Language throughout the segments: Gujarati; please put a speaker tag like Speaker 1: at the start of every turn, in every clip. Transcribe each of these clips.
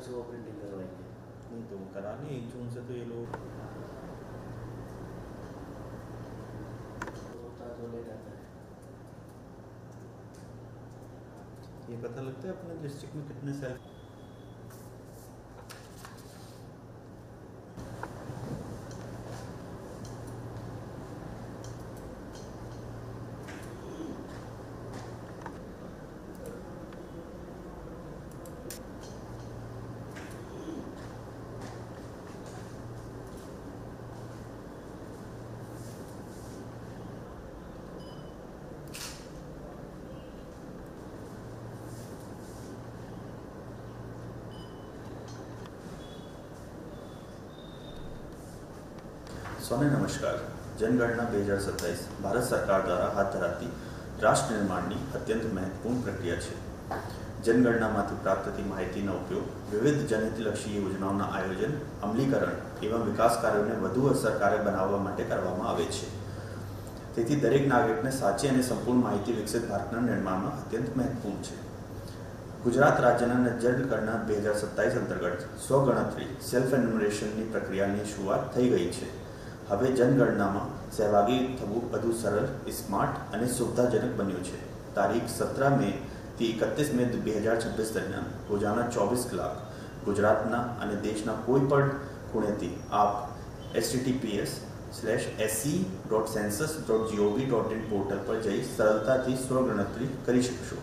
Speaker 1: से वो प्रिंटिंग करवाएंगे?
Speaker 2: नहीं तो करानी 1 जून से तो ये लोग
Speaker 1: तो ले जाता है।
Speaker 2: ये पता लगता है अपने डिस्ट्रिक्ट में कितने सेल्फ सोने नमस्कार। जनगणना 2027 ભારત સરકાર દ્વારા હાથ ધરાતી રાષ્ટ્ર નિર્માણની અત્યંત મહત્વપૂર્ણ પ્રક્રિયા છે। જનગણનામાંથી પ્રાપ્ત થતી માહિતીનો ઉપયોગ વિવિધ જનહિતલક્ષી યોજનાઓના આયોજન, અમલીકરણ એવા વિકાસ કાર્યોને વધુ અસરકારક બનાવવા માટે કરવામાં આવે છે। તેથી દરેક નાગરિકને સાચી અને સંપૂર્ણ માહિતી વિકસિત ભારતના નિર્માણમાં અત્યંત મહત્વપૂર્ણ છે। ગુજરાત રાજ્યના જનગણના 2027 અંતર્ગત સ્વગણતરી સેલ્ફ એન્યુમરેશનની પ્રક્રિયાની શરૂઆત થઈ ગઈ છે। હવે જનગણનામાં સહભાગી થવું વધુ સરળ, સ્માર્ટ અને સુવિધાજનક બન્યું છે। તારીખ 17 મે થી 31 મે 2026 દરમિયાન રોજાના 24 કલાક ગુજરાતના અને દેશના કોઈપણ ખૂણેથી આપ https://se.census.gov.in પોર્ટલ પર જઈ સરળતાથી સ્વગણતરી કરી શકશો।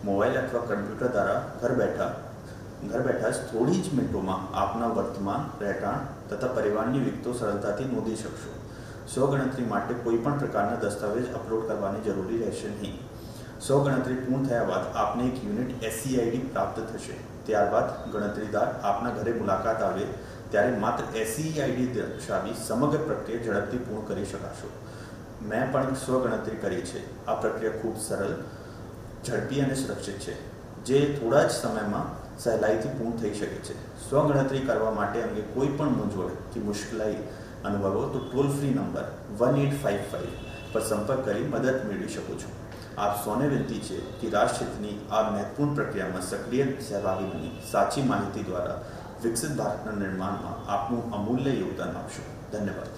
Speaker 2: મોબાઈલ અથવા કમ્પ્યુટર દ્વારા ઘર બેઠા જ થોડી જ મિનિટોમાં આપના વર્તમાન રહેઠાણ તથા પરિવારની વિગતો સરળતાથી નોંધી શકશો। સ્વગણતરી માટે કોઈપણ પ્રકારના દસ્તાવેજ અપલોડ કરવાની જરૂરી રહેશે નહીં। સ્વગણતરી પૂર્ણ થયા બાદ આપને એક યુનિટ SCID પ્રાપ્ત થશે। ત્યારબાદ ગણતરીદાર આપના ઘરે મુલાકાત આવે ત્યારે માત્ર SCID દર્શાવી સમગ્ર પ્રક્રિયા ઝડપથી પૂર્ણ કરી શકાશો। મેં પણ સ્વગણતરી કરી છે। આ પ્રક્રિયા ખૂબ સરળ, ઝડપી અને સુરક્ષિત છે, જે થોડા જ સમયમાં સહેલાઈથી પૂર્ણ થઈ શકે છે। સ્વગણતરી કરવા માટે અંગે કોઈ પણ મૂંઝવણ કે મુશ્કેલી અનુભવો તો ટોલ ફ્રી નંબર 1855 પર સંપર્ક કરી મદદ મેળવી શકો છો। આપ સૌને વિનંતી છે કે રાષ્ટ્રહિતની આ મહત્વપૂર્ણ પ્રક્રિયામાં સક્રિય સહભાગી બની સાચી માહિતી દ્વારા વિકસિત ભારતના નિર્માણમાં આપનું અમૂલ્ય યોગદાન આપશો। ધન્યવાદ।